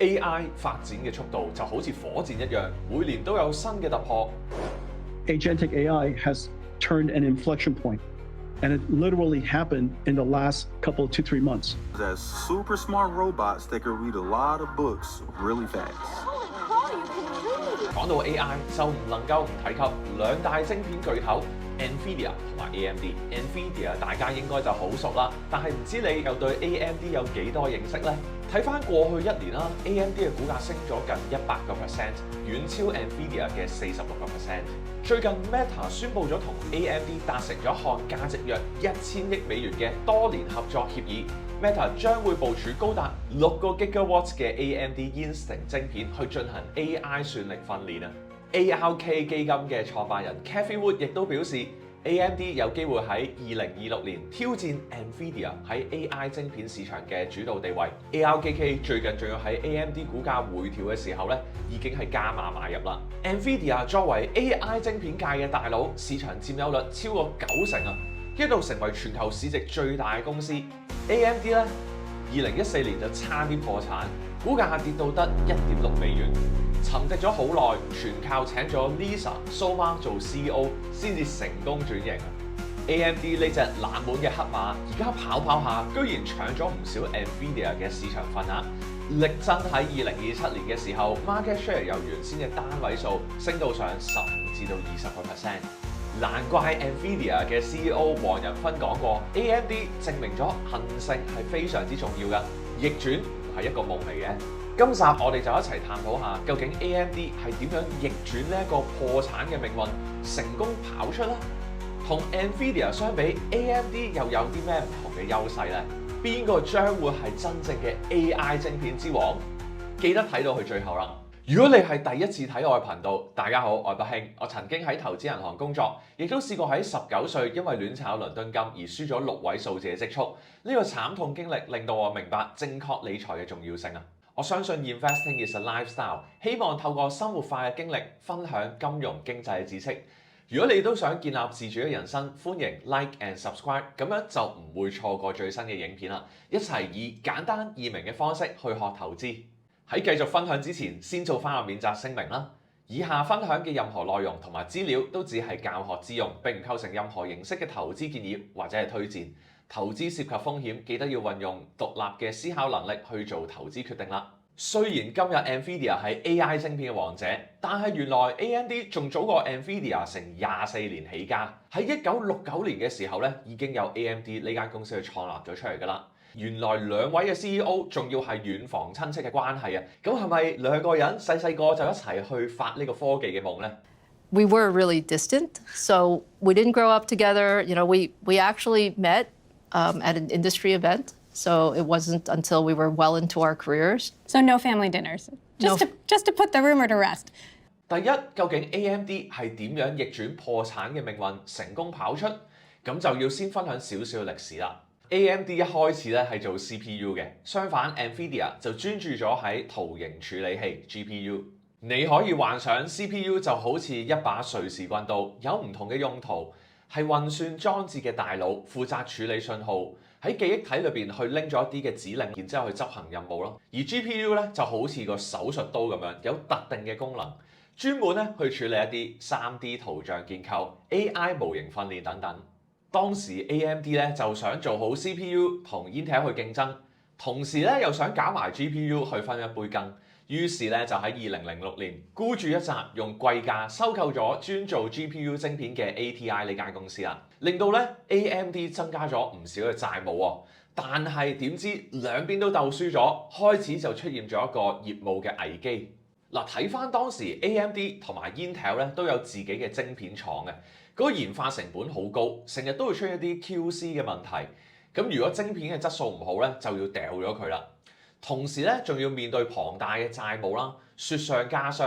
AI 發展嘅速度就好似火箭一樣，每年都有新嘅突破。Agentic AI has turned an inflection point, and it literally happened in the last couple, 2-3 months. As super smart robots that can read a lot of books really fast.講到 AI 就唔能夠唔提及兩大晶片巨頭 NVIDIA 同埋 AMD。NVIDIA 大家應該就好熟啦，但係唔知你又對 AMD 有幾多認識呢？睇翻過去一年啦 ，AMD 嘅股價升咗近100%，遠超 NVIDIA 嘅46%。最近 Meta 宣布咗同 AMD 達成咗一項價值約1000億美元嘅多年合作協議。Meta 將會部署高達6個 GW 嘅 AMD Instinct 晶片去進行 AI 算力訓練啊。ARK 基金嘅創辦人 Cathie Wood 亦都表示 ，AMD 有機會喺2026年挑戰 NVIDIA 喺 AI 晶片市場嘅主導地位。ARKK 最近仲要喺 AMD 股價回調嘅時候咧，已經係加碼買入啦。NVIDIA 作為 AI 晶片界嘅大佬，市場佔有率超過90%啊，一度成為全球市值最大嘅公司。AMD 咧，2014年就差啲破產，股價跌到得1.6美元。沉寂咗好耐，全靠請咗 Lisa 蘇媽做 CEO 先至成功轉型。AMD 呢隻冷門嘅黑馬，而家跑下，居然搶咗唔少 NVIDIA 嘅市場份額。力爭喺2027年嘅時候 ，market share 由原先嘅單位數升到上15至到20%。難怪 NVIDIA 嘅 CEO 黃仁勳講過 ，AMD 證明咗韌性係非常之重要嘅，逆轉唔係一個夢嚟嘅。今集我哋就一齊探討下，究竟 AMD 係點樣逆轉呢一個破產嘅命運，成功跑出啦？同 NVIDIA 相比 ，AMD 又有啲咩唔同嘅優勢呢？邊個將會係真正嘅 AI 晶片之王？記得睇到去最後啦！如果你係第一次睇我嘅頻道，大家好，我係北興，我曾經喺投資銀行工作，亦都試過喺19歲因為亂炒倫敦金而輸咗6位數字嘅積蓄。呢個慘痛經歷令到我明白正確理財嘅重要性啊！我相信 Investing is a lifestyle， 希望透過生活化嘅經歷分享金融經濟嘅知識。如果你都想建立自主嘅人生，歡迎 Like and Subscribe， 咁樣就唔會錯過最新嘅影片啦。一齊以簡單易明嘅方式去學投資。喺繼續分享之前，先做翻個免責聲明啦。以下分享嘅任何內容同埋資料都只係教學之用，並唔構成任何形式嘅投資建議或者係推薦。投資涉及風險，記得要運用獨立嘅思考能力去做投資決定啦。雖然今日 NVIDIA 係 AI 晶片嘅王者，但係原來 AMD 仲早過 NVIDIA 成24年起家。喺1969年嘅時候咧，已經有 AMD 呢間公司去創立咗出嚟㗎啦。原來兩位嘅 CEO 仲要係遠房親戚嘅關係啊！咁係咪兩個人細個就一齊去發呢個科技嘅夢呢？ We were really distant, so we didn't grow up together. You know, we actually met at an industry event. So it wasn't until we were well into our careers. So no family dinners. Just to put the rumor to rest. 第一，究竟 AMD 係點樣逆轉破產嘅命運，成功跑出？咁就要先分享少少歷史啦。AMD 一開始咧係做 CPU 嘅，相反 NVIDIA 就專注咗喺圖形處理器 GPU。你可以幻想 CPU 就好似一把瑞士軍刀，有唔同嘅用途，係運算裝置嘅大腦，負責處理信號，喺記憶體裏邊去拎咗一啲嘅指令，然之後去執行任務咯。而 GPU 咧就好似個手術刀咁樣，有特定嘅功能，專門咧去處理一啲3D 圖像建構、AI 模型訓練等等。當時 AMD 咧就想做好 CPU 同 Intel 去競爭，同時咧又想搞埋 GPU 去分一杯羹。於是咧就喺2006年孤注一擲，用貴價收購咗專做 GPU 晶片嘅 ATI 呢間公司啦，令到咧 AMD 增加咗唔少嘅債務喎。但係點知兩邊都鬥輸咗，開始就出現咗一個業務嘅危機。嗱，睇翻當時 AMD 同埋 Intel 咧都有自己嘅晶片廠嘅，嗰個研發成本好高，成日都會出現一啲 QC 嘅問題。咁如果晶片嘅質素唔好咧，就要掉咗佢啦。同時咧，仲要面對龐大嘅債務啦，雪上加霜。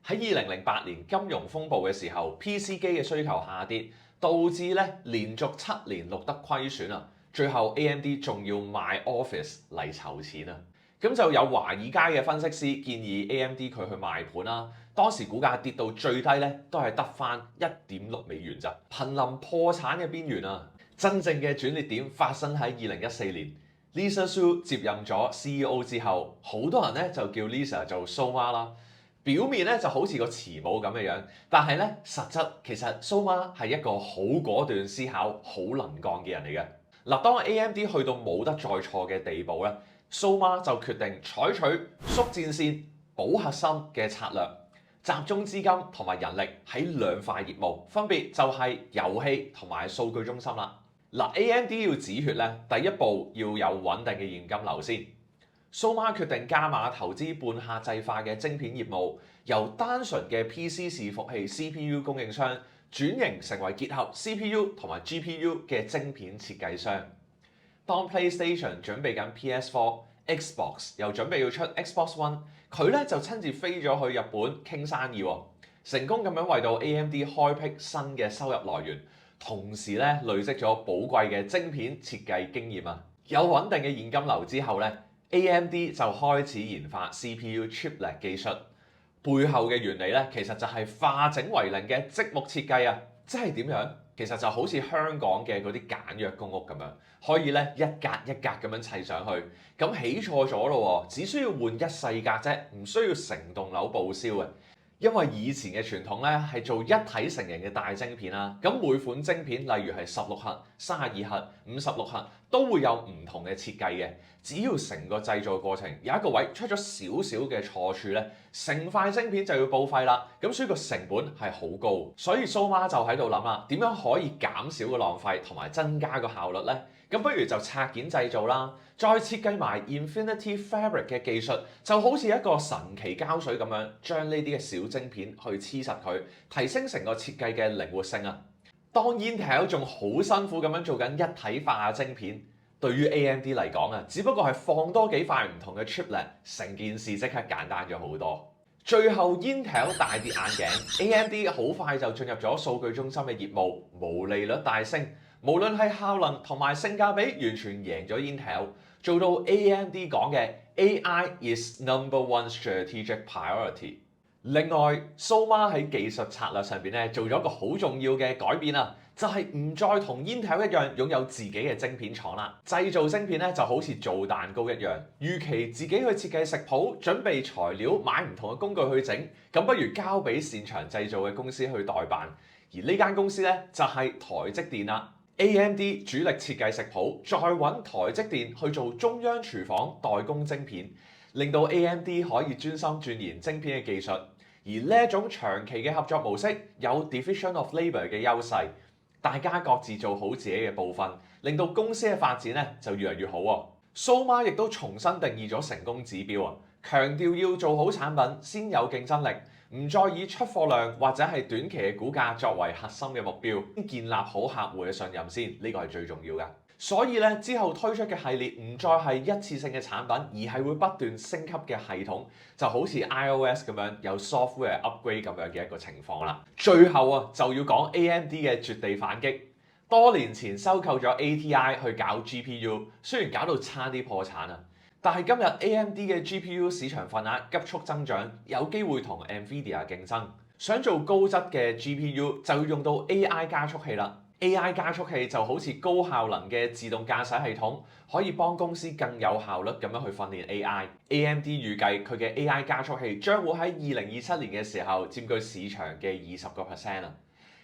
喺2008年金融風暴嘅時候 ，PC 機嘅需求下跌，導致咧連續7年錄得虧損啊。最後 AMD 仲要賣 Office 嚟籌錢啊。咁就有華爾街嘅分析師建議 AMD 佢去賣盤啦。當時股價跌到最低咧，都係得翻1.6美元咋，瀕臨破產嘅邊緣啊！真正嘅轉捩點發生喺2014年。Lisa Su 接任咗 CEO 之後，好多人咧就叫 Lisa 做蘇媽啦。表面咧就好似個慈母咁嘅樣，但係咧實質其實蘇媽係一個好果斷思考、好能幹嘅人嚟嘅。嗱，當 AMD 去到冇得再錯嘅地步咧，蘇媽就決定採取縮戰線、保核心嘅策略，集中資金同埋人力喺兩塊業務，分別就係遊戲同埋數據中心啦。嗱，AMD 要止血咧，第一步要有穩定嘅現金流先。蘇媽決定加碼投資半客製化嘅晶片業務，由單純嘅 PC 伺服器 CPU 供應商轉型成為結合 CPU 同埋 GPU 嘅晶片設計商。當 PlayStation 準備緊 PS4、Xbox 又準備要出 Xbox One， 佢咧就親自飛咗去日本傾生意喎，成功咁樣為到 AMD 開闢新嘅收入來源，同時咧累積咗寶貴嘅晶片設計經驗啊！有穩定嘅現金流之後咧，AMD 就開始研發 CPU chiplet 技術，背後嘅原理咧，其實就係化整為零嘅積木設計啊！即係點樣？其實就好似香港嘅嗰啲簡約公屋咁樣，可以咧一格一格咁樣砌上去。咁起錯咗咯，只需要換一細格啫，唔需要成棟樓報銷嘅。因為以前嘅傳統咧係做一體成型嘅大晶片啦，咁每款晶片例如係16核、32核、56核都會有唔同嘅設計嘅。只要成個製造過程有一個位出咗少少嘅錯處咧，成塊晶片就要報廢啦。咁所以個成本係好高，所以蘇媽就喺度諗啦，點樣可以減少個浪費同埋增加個效率呢？咁不如就拆件製造啦，再設計埋 Infinity Fabric 嘅技術，就好似一個神奇膠水咁樣，將呢啲嘅小晶片去黐實佢，提升成個設計嘅靈活性啊！當 Intel 仲好辛苦咁樣做緊一體化晶片，對於 AMD 嚟講啊，只不過係放多幾塊唔同嘅 chiplet， 成件事即刻簡單咗好多。最後 Intel 大跌眼鏡，AMD 好快就進入咗數據中心嘅業務，毛利率大升。無論係效能同埋性價比，完全贏咗 Intel， 做到 AMD 講嘅 AI is number one strategic priority。另外，蘇媽喺技術策略上邊咧做咗一個好重要嘅改變啊，就係唔再同 Intel 一樣擁有自己嘅晶片廠啦。製造晶片咧就好似做蛋糕一樣，預期自己去設計食譜、準備材料、買唔同嘅工具去整，咁不如交俾擅長製造嘅公司去代辦。而呢間公司咧就係台積電啦。AMD 主力設計食譜，再揾台積電去做中央廚房代工晶片，令到 AMD 可以專心鑽研晶片嘅技術。而呢一種長期嘅合作模式有 division of labour 嘅優勢，大家各自做好自己嘅部分，令到公司嘅發展咧就越嚟越好喎。蘇媽亦都重新定義咗成功指標啊，強調要做好產品先有競爭力。唔再以出貨量或者係短期嘅股價作為核心嘅目標，建立好客戶嘅信任先，呢個係最重要嘅。所以咧，之後推出嘅系列唔再係一次性嘅產品，而係會不斷升級嘅系統，就好似 iOS 咁樣有 software upgrade 咁樣嘅一個情況啦。最後啊，就要講 AMD 嘅絕地反擊。多年前收購咗 ATI 去搞 GPU， 雖然搞到差啲破產啊。但係今日 AMD 嘅 GPU 市場份額急速增長，有機會同 NVIDIA 競爭。想做高質嘅 GPU 就要用到 AI 加速器啦。AI 加速器就好似高效能嘅自動駕駛系統，可以幫公司更有效率咁樣去訓練 AI。AMD 預計佢嘅 AI 加速器將會喺2027年嘅時候佔據市場嘅20%啊。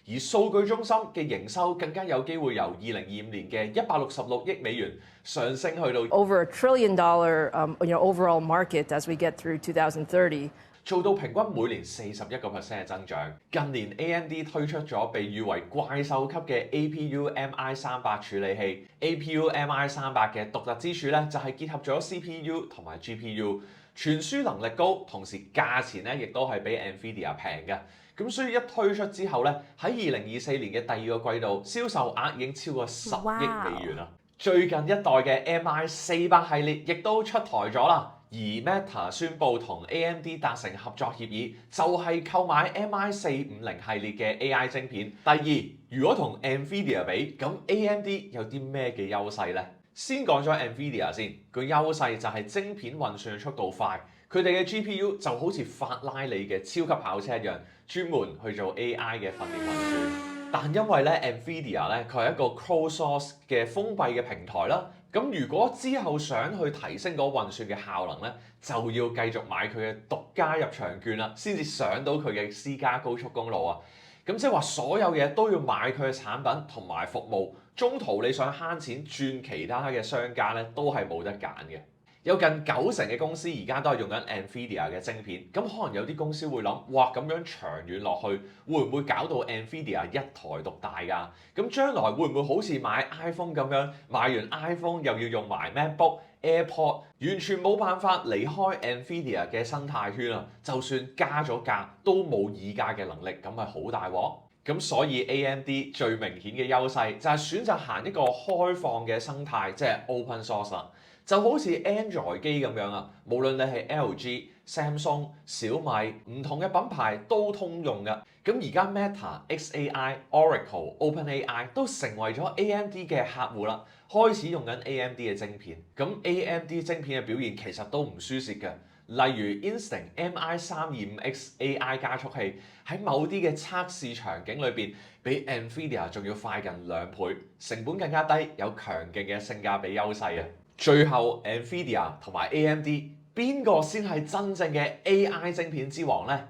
而數據中心嘅營收更加有機會由2025年嘅166億美元上升去到 over $1 trillion overall market as we get through 2030。做到平均每年41% 嘅增長。近年 AMD 推出咗被譽為怪獸級嘅 APU MI300 處理器。APU MI300 嘅獨特之處咧，就係結合咗 CPU 同埋 GPU， 傳輸能力高，同時價錢咧亦都係比 NVIDIA 平嘅。咁所以一推出之後咧，喺2024年嘅第二個季度，銷售額已經超過10億美元啦。最近一代嘅 MI400 系列亦都出台咗啦。而 Meta 宣布同 AMD 達成合作協議，就係購買 MI450 系列嘅 AI 晶片。第二，如果同 NVIDIA 比，咁 AMD 有啲咩嘅優勢呢？先講咗 NVIDIA 先，個優勢就係晶片運算速度快，佢哋嘅 GPU 就好似法拉利嘅超級跑車一樣，專門去做 AI 嘅訓練運算。但因為咧 NVIDIA 咧佢係一個 closed source 嘅封閉嘅平台啦，咁如果之後想去提升嗰運算嘅效能咧，就要繼續買佢嘅獨家入場券啦，先至上到佢嘅私家高速公路啊！咁即係話所有嘢都要買佢嘅產品同埋服務，中途你想慳錢轉其他嘅商家咧，都係冇得揀嘅。有近90%嘅公司而家都係用緊 NVIDIA 嘅晶片，咁可能有啲公司會諗，哇咁樣長遠落去，會唔會搞到 NVIDIA 一台獨大㗎？咁將來會唔會好似買 iPhone 咁樣，買完 iPhone 又要用埋 MacBook、AirPod， 完全冇辦法離開 NVIDIA 嘅生態圈啊？就算加咗價，都冇議價嘅能力，咁係好大鑊。咁所以 AMD 最明顯嘅優勢就係選擇行一個開放嘅生態，即係 open source 啦。就好似 Android 機咁樣啊，無論你係 LG、Samsung、小米，唔同嘅品牌都通用嘅。咁而家 Meta、XAI、Oracle、OpenAI 都成為咗 AMD 嘅客戶啦，開始用緊 AMD 嘅晶片。咁 AMD 晶片嘅表現其實都唔輸蝕嘅。例如 Instinct MI325X AI 加速器喺某啲嘅測試場景裏邊，比 NVIDIA 仲要快近2倍，成本更加低，有強勁嘅性價比優勢啊！最後 NVIDIA 同埋 AMD 邊個先係真正嘅 AI 晶片之王呢？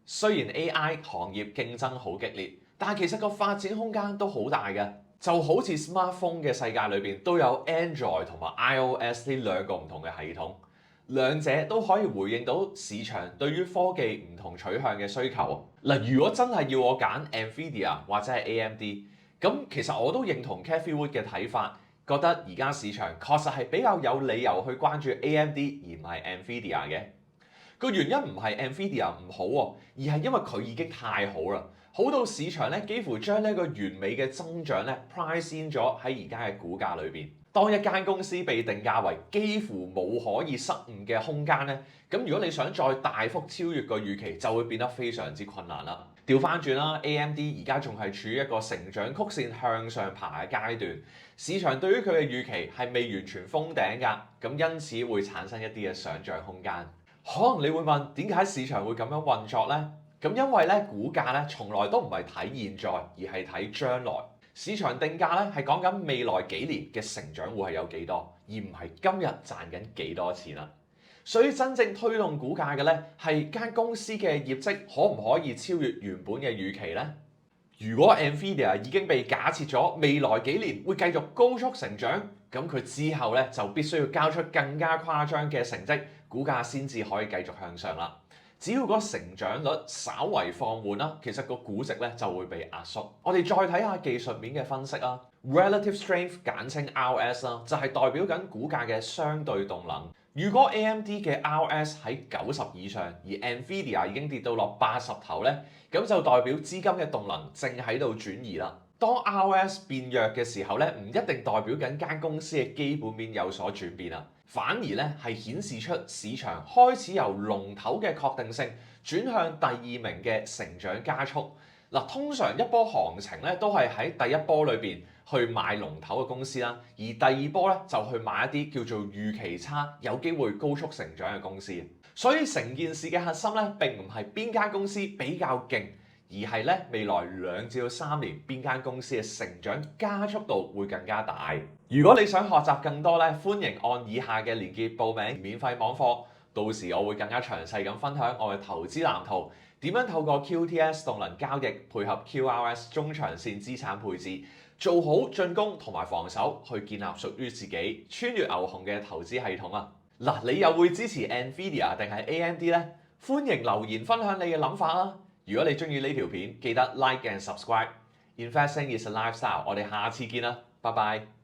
雖然 AI 行業競爭好激烈，但係其實個發展空間都好大嘅。就好似 smartphone 嘅世界裏邊都有 Android 同埋 iOS 呢兩個唔同嘅系統，兩者都可以回應到市場對於科技唔同取向嘅需求。嗱，如果真係要我揀 NVIDIA 或者係 AMD，咁其實我都認同 Cathie Wood 嘅睇法。覺得而家市場確實係比較有理由去關注 AMD 而唔係 NVIDIA 嘅。個原因唔係 NVIDIA 唔好喎，而係因為佢已經太好啦，好到市場咧幾乎將呢個完美嘅增長咧 price in 咗喺而家嘅股價裏邊。當一間公司被定價為幾乎冇可以失誤嘅空間咧，咁如果你想再大幅超越個預期，就會變得非常之困難啦。調翻轉啦 ，AMD 而家仲係處於一個成長曲線向上爬嘅階段，市場對於佢嘅預期係未完全封頂㗎，咁因此會產生一啲嘅想像空間。可能你會問點解市場會咁樣運作呢？咁因為咧股價咧從來都唔係睇現在，而係睇將來。市場定價咧係講緊未來幾年嘅成長會係有幾多，而唔係今日賺緊幾多錢啦。所以真正推動股價嘅咧係間公司嘅業績可唔可以超越原本嘅預期呢？如果 NVIDIA 已經被假設咗未來幾年會繼續高速成長，咁佢之後咧就必須要交出更加誇張嘅成績，股價先至可以繼續向上啦。只要個成長率稍為放緩啦，其實個估值咧就會被壓縮。我哋再睇下技術面嘅分析啦 ，Relative Strength 簡稱 RS 啦，就係代表緊股價嘅相對動能。如果 AMD 嘅 RS 喺90以上，而 NVIDIA 已經跌到落80頭咧，咁就代表資金嘅動能正喺度轉移啦。當 RS 變弱嘅時候咧，唔一定代表緊間公司嘅基本面有所轉變啊，反而咧係顯示出市場開始由龍頭嘅確定性轉向第2名嘅成長加速。嗱，通常一波行情咧都係喺第一波裏邊去買龍頭嘅公司啦，而第2波咧就去買一啲叫做預期差、有機會高速成長嘅公司。所以成件事嘅核心咧並唔係邊間公司比較勁，而係咧未來2至3年邊間公司嘅成長加速度會更加大。如果你想學習更多咧，歡迎按以下嘅連結報名免費網課，到時我會更加詳細咁分享我嘅投資藍圖，點樣透過 QTS 動能交易配合 QRS 中長線資產配置，做好進攻同埋防守，去建立屬於自己穿越牛熊嘅投資系統啊！嗱，你又會支持 NVIDIA 定係 AMD 呢？歡迎留言分享你嘅諗法啦！如果你中意呢條片，記得 like and subscribe。Investing is a lifestyle，我哋下次見啦，拜拜。